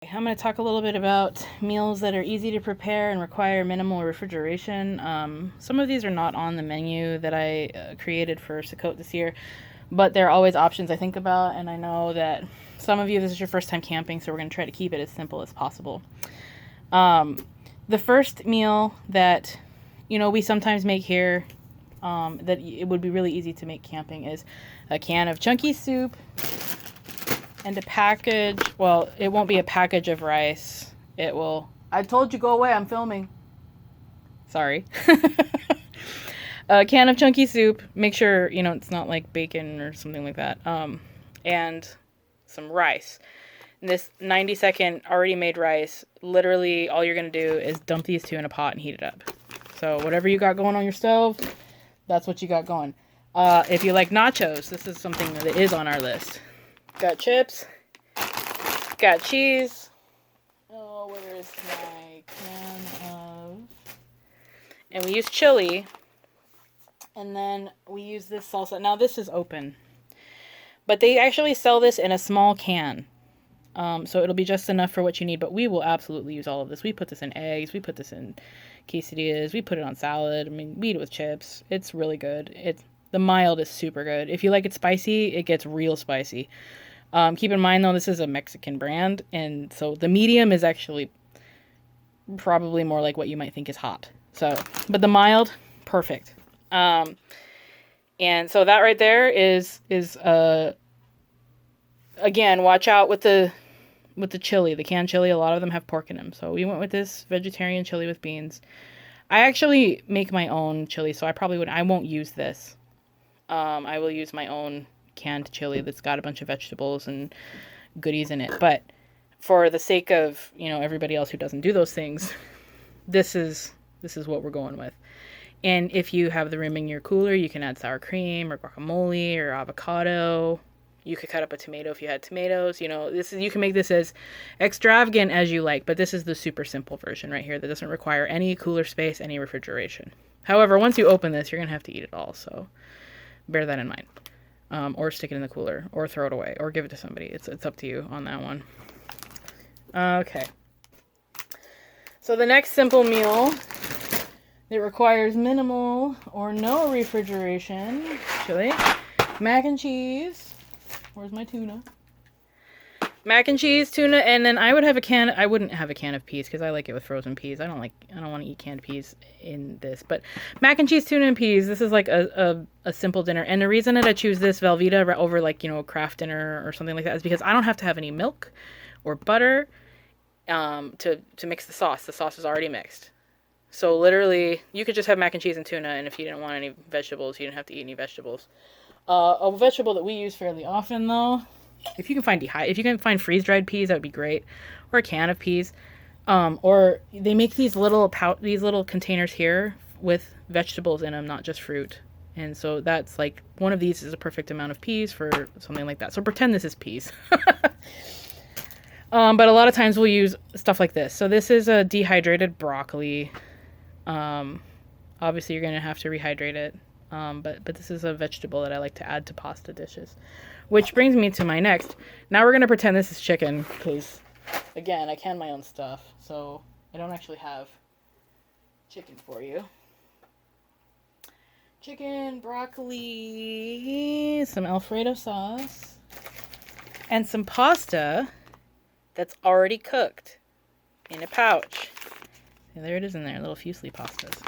I'm going to talk a little bit about meals that are easy to prepare and require minimal refrigeration. Some of these are not on the menu that I created for Sukkot this year, but there are always options I think about, and I know that some of you, this is your first time camping, so we're going to try to keep it as simple as possible. The first meal that, we sometimes make here, that it would be really easy to make camping is a can of chunky soup, and a package, well, it won't be a package of rice. It will, I told you go away, I'm filming. Sorry. A can of chunky soup. Make sure, it's not like bacon or something like that. And some rice. And this 90-second already made rice, literally all you're going to do is dump these two in a pot and heat it up. So whatever you got going on your stove, that's what you got going. If you like nachos, this is something that is on our list. Got chips, got cheese. Oh, where is my can of... And we use chili. And then we use this salsa. Now this is open. But they actually sell this in a small can. So it'll be just enough for what you need. But we will absolutely use all of this. We put this in eggs. We put this in quesadillas. We put it on salad. I mean, we eat it with chips. It's really good. The mild is super good. If you like it spicy, it gets real spicy. Keep in mind, though, this is a Mexican brand, and so the medium is actually probably more like what you might think is hot. So, but the mild, perfect. And so that right there is again, watch out with the chili, the canned chili. A lot of them have pork in them, so we went with this vegetarian chili with beans. I actually make my own chili, so I won't use this. I will use my own canned chili that's got a bunch of vegetables and goodies in it. But for the sake of, everybody else who doesn't do those things, this is what we're going with. And if you have the room in your cooler, you can add sour cream or guacamole or avocado. You could cut up a tomato if you had tomatoes. You can make this as extravagant as you like, but this is the super simple version right here that doesn't require any cooler space, any refrigeration. However, once you open this, you're going to have to eat it all, so bear that in mind. Or stick it in the cooler, or throw it away, or give it to somebody. It's up to you on that one. Okay. So the next simple meal that requires minimal or no refrigeration, actually, mac and cheese. Where's my tuna? Mac and cheese, tuna, and then I wouldn't have a can of peas because I like it with frozen peas. I don't want to eat canned peas in this, but mac and cheese, tuna, and peas, this is like a simple dinner. And the reason that I choose this Velveeta over a Kraft dinner or something like that is because I don't have to have any milk or butter to mix the sauce. The sauce is already mixed. So literally, you could just have mac and cheese and tuna, and if you didn't want any vegetables, you didn't have to eat any vegetables. A vegetable that we use fairly often, though, if you can find freeze-dried peas, that would be great, or a can of peas, or they make these little containers here with vegetables in them, not just fruit, and so that's like one of these is a perfect amount of peas for something like that. So pretend this is peas. But a lot of times we'll use stuff like this. So this is a dehydrated broccoli. Obviously you're gonna have to rehydrate it. But this is a vegetable that I like to add to pasta dishes. Which brings me to my next. Now we're going to pretend this is chicken, because, again, I can my own stuff, so I don't actually have chicken for you. Chicken, broccoli, some Alfredo sauce, and some pasta that's already cooked in a pouch. And there it is in there, little fusilli pastas.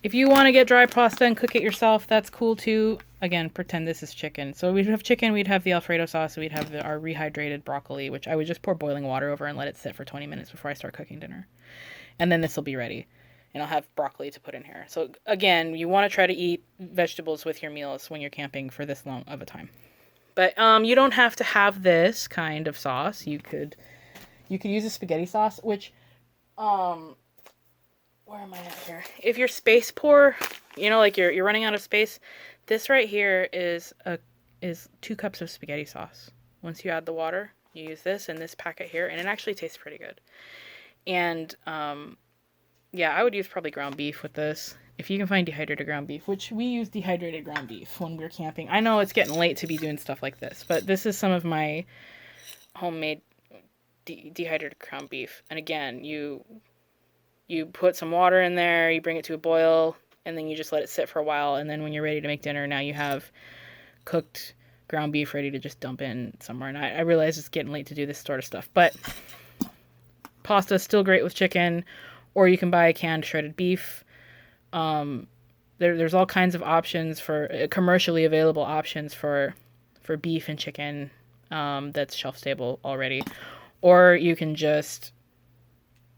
If you want to get dry pasta and cook it yourself, that's cool too. Again, pretend this is chicken. So we'd have chicken, we'd have the Alfredo sauce, we'd have our rehydrated broccoli, which I would just pour boiling water over and let it sit for 20 minutes before I start cooking dinner. And then this will be ready. And I'll have broccoli to put in here. So again, you want to try to eat vegetables with your meals when you're camping for this long of a time. But you don't have to have this kind of sauce. You could use a spaghetti sauce, which where am I at here? If you're space poor, like you're running out of space, this right here is 2 cups of spaghetti sauce. Once you add the water, you use this in this packet here, and it actually tastes pretty good. And yeah, I would use probably ground beef with this. If you can find dehydrated ground beef, which we use dehydrated ground beef when we're camping. I know it's getting late to be doing stuff like this, but this is some of my homemade dehydrated ground beef. And again, you put some water in there, you bring it to a boil, and then you just let it sit for a while. And then when you're ready to make dinner, now you have cooked ground beef ready to just dump in somewhere. And I realize it's getting late to do this sort of stuff, but pasta is still great with chicken, or you can buy canned shredded beef. There's all kinds of options for commercially available options for beef and chicken that's shelf stable already, or you can just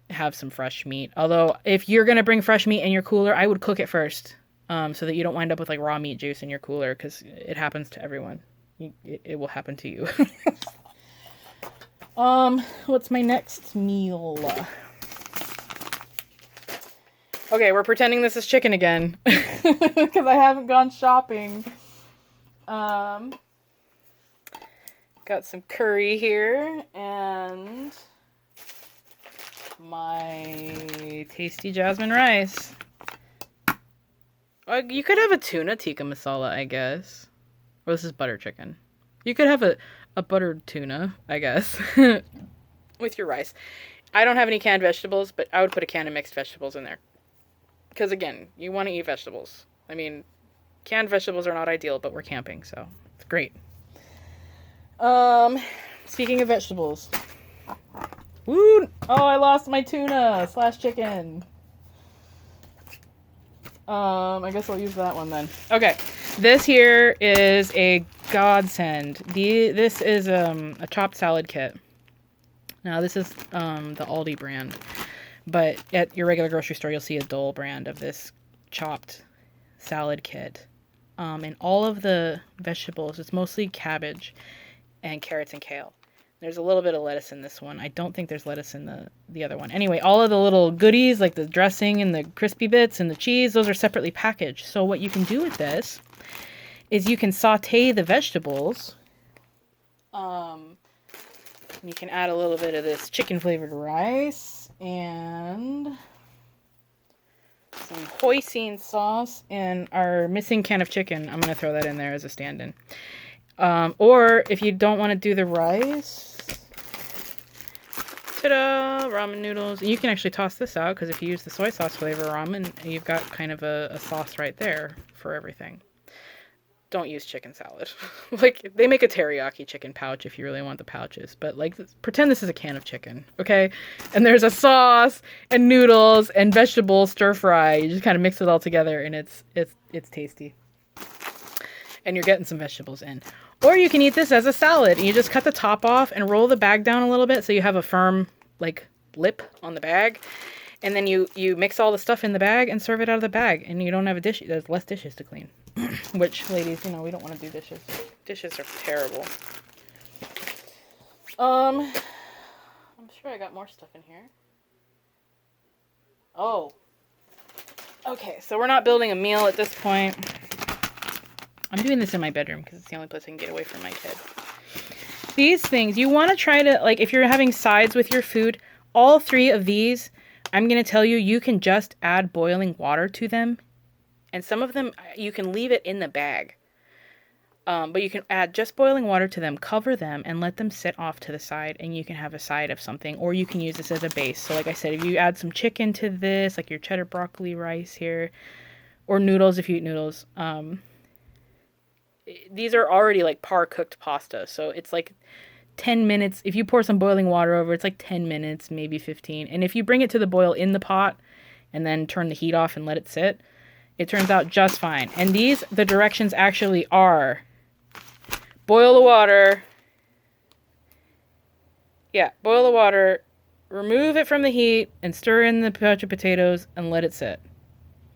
have some fresh meat. Although if you're gonna bring fresh meat in your cooler, I would cook it first, so that you don't wind up with like raw meat juice in your cooler, because it happens to everyone. It will happen to you. What's my next meal? Okay, we're pretending this is chicken again because I haven't gone shopping. Got some curry here and my tasty jasmine rice. You could have a tuna tikka masala, I guess. Or this is butter chicken. You could have a buttered tuna, I guess, with your rice. I don't have any canned vegetables, but I would put a can of mixed vegetables in there. Because, again, you want to eat vegetables. I mean, canned vegetables are not ideal, but we're camping, so it's great. Speaking of vegetables. Woo! Oh, I lost my tuna / chicken. I guess I'll use that one then. Okay, this here is a godsend. This is a chopped salad kit. Now, this is the Aldi brand. But at your regular grocery store, you'll see a Dole brand of this chopped salad kit. And all of the vegetables, it's mostly cabbage and carrots and kale. There's a little bit of lettuce in this one. I don't think there's lettuce in the other one. Anyway, all of the little goodies, like the dressing and the crispy bits and the cheese, those are separately packaged. So what you can do with this is you can saute the vegetables. You can add a little bit of this chicken-flavored rice and some hoisin sauce and our missing can of chicken. I'm going to throw that in there as a stand-in. Or if you don't want to do the rice, ta-da, ramen noodles. And you can actually toss this out, because if you use the soy sauce flavor ramen, you've got kind of a sauce right there for everything. Don't use chicken salad. Like, they make a teriyaki chicken pouch if you really want the pouches. But, like, pretend this is a can of chicken, okay? And there's a sauce and noodles and vegetable stir fry. You just kind of mix it all together, and it's tasty. And you're getting some vegetables in. Or you can eat this as a salad. And you just cut the top off and roll the bag down a little bit so you have a firm, like, lip on the bag. And then you mix all the stuff in the bag and serve it out of the bag. And you don't have a dish. There's less dishes to clean. Which, ladies, we don't want to do dishes. Dishes are terrible. I'm sure I got more stuff in here. Oh. Okay, so we're not building a meal at this point. I'm doing this in my bedroom because it's the only place I can get away from my kid. These things, you want to try to, like, if you're having sides with your food, all 3 of these, I'm going to tell you, you can just add boiling water to them. And some of them, you can leave it in the bag. But you can add just boiling water to them, cover them, and let them sit off to the side, and you can have a side of something. Or you can use this as a base. So like I said, if you add some chicken to this, like your cheddar broccoli rice here, or noodles if you eat noodles, these are already like par-cooked pasta. So it's like 10 minutes. If you pour some boiling water over, it's like 10 minutes, maybe 15. And if you bring it to the boil in the pot and then turn the heat off and let it sit, it turns out just fine. And the directions actually are boil the water. Yeah, boil the water, remove it from the heat, and stir in the pouch of potatoes and let it sit.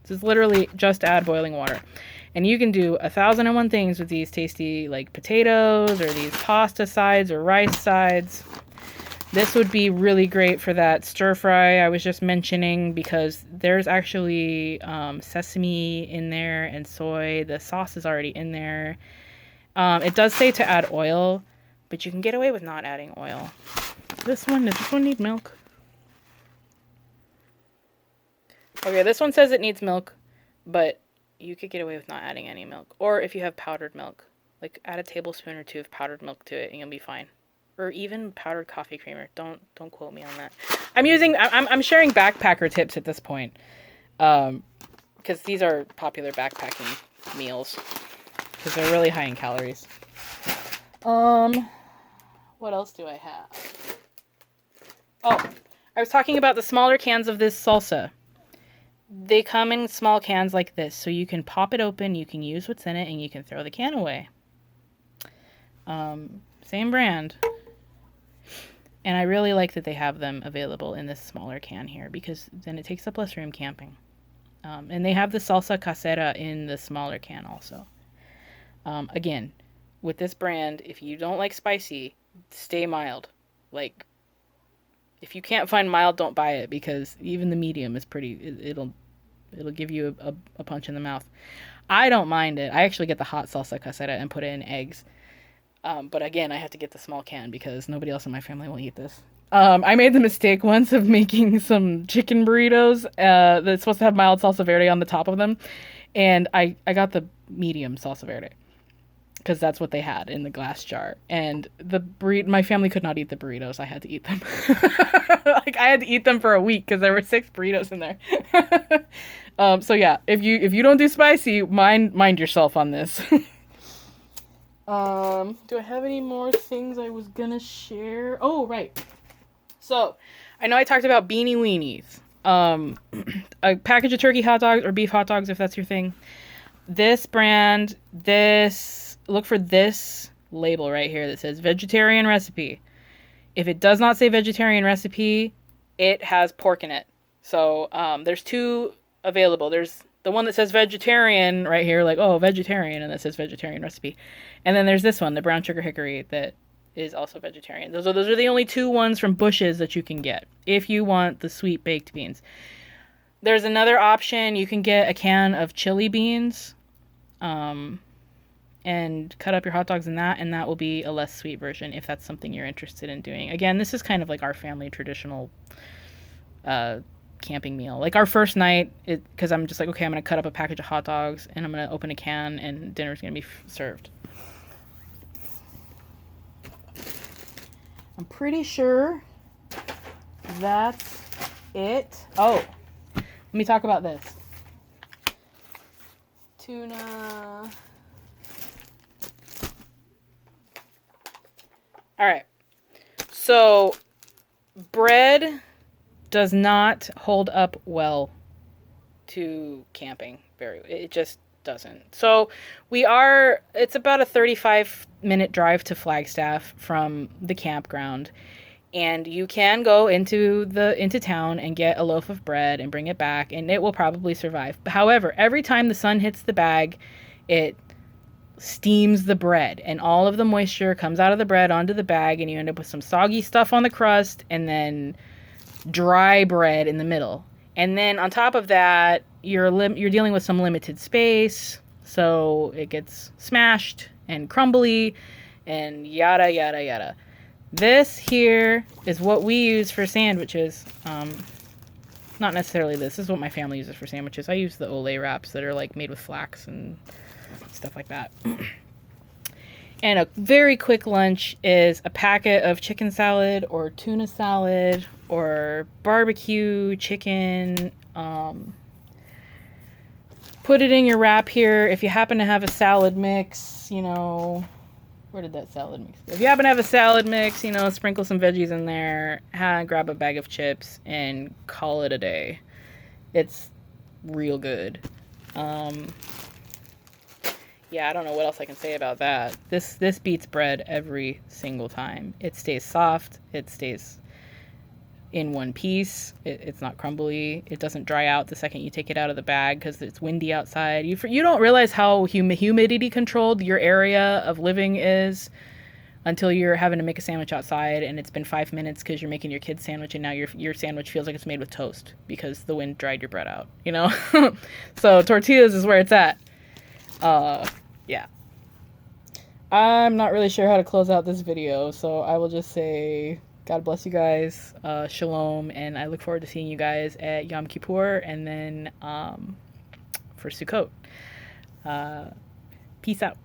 This is literally just add boiling water. And you can do 1,001 things with these tasty, like, potatoes or these pasta sides or rice sides. This would be really great for that stir fry I was just mentioning, because there's actually sesame in there and soy. The sauce is already in there. It does say to add oil, but you can get away with not adding oil. Does this one need milk? Okay, this one says it needs milk, but you could get away with not adding any milk. Or if you have powdered milk, like, add a tablespoon or 2 of powdered milk to it and you'll be fine. or even powdered coffee creamer. Don't quote me on that. I'm sharing backpacker tips at this point, because these are popular backpacking meals because they're really high in calories. What else do I have? Oh, I was talking about the smaller cans of this salsa. They come in small cans like this, so you can pop it open, you can use what's in it, and you can throw the can away. Same brand. And I really like that they have them available in this smaller can here, because then it takes up less room camping. And they have the salsa casera in the smaller can also. Again, with this brand, if you don't like spicy, stay mild. Like, if you can't find mild, don't buy it, because even the medium is it'll give you a punch in the mouth. I don't mind it. I actually get the hot salsa casera and put it in eggs. But again, I have to get the small can because nobody else in my family will eat this. I made the mistake once of making some chicken burritos that's supposed to have mild salsa verde on the top of them. And I got the medium salsa verde because that's what they had in the glass jar. And my family could not eat the burritos. I had to eat them. Like, I had to eat them for a week because there were 6 burritos in there. So yeah, if you don't do spicy, mind yourself on this. Do I have any more things I was gonna share? Oh, right. So, I know I talked about beanie weenies. A package of turkey hot dogs or beef hot dogs, if that's your thing. This brand, look for this label right here that says vegetarian recipe. If it does not say vegetarian recipe, it has pork in it. So, there's 2 available. There's the one that says vegetarian right here, like, oh, vegetarian, and that says vegetarian recipe. And then there's this one, the brown sugar hickory, that is also vegetarian. Those are the only 2 ones from Bush's that you can get if you want the sweet baked beans. There's another option. You can get a can of chili beans and cut up your hot dogs in that, and that will be a less sweet version if that's something you're interested in doing. Again, this is kind of like our family traditional camping meal. Like, our first night, because I'm just like, okay, I'm going to cut up a package of hot dogs and I'm going to open a can and dinner's going to be served. I'm pretty sure that's it. Oh, let me talk about this. Tuna. All right. So, bread does not hold up well to camping. It just doesn't. So it's about a 35-minute drive to Flagstaff from the campground, and you can go into town and get a loaf of bread and bring it back, and it will probably survive. However, every time the sun hits the bag, it steams the bread, and all of the moisture comes out of the bread onto the bag, and you end up with some soggy stuff on the crust and then dry bread in the middle. And then on top of that, you're dealing with some limited space, so it gets smashed and crumbly and yada yada yada. This here is what we use for sandwiches. Not necessarily this is what my family uses for sandwiches. I use the Olay wraps that are like made with flax and stuff like that. And a very quick lunch is a packet of chicken salad or tuna salad or barbecue chicken. Put it in your wrap here. If you happen to have a salad mix, where did that salad mix go? If you happen to have a salad mix, sprinkle some veggies in there, grab a bag of chips, and call it a day. It's real good. Yeah, I don't know what else I can say about that. This beats bread every single time. It stays soft. It stays in one piece. It's not crumbly. It doesn't dry out the second you take it out of the bag because it's windy outside. You don't realize how humidity controlled your area of living is until you're having to make a sandwich outside and it's been 5 minutes because you're making your kid's sandwich and now your sandwich feels like it's made with toast because the wind dried your bread out, So tortillas is where it's at. Yeah. I'm not really sure how to close out this video, so I will just say God bless you guys, shalom, and I look forward to seeing you guys at Yom Kippur and then for Sukkot. Peace out.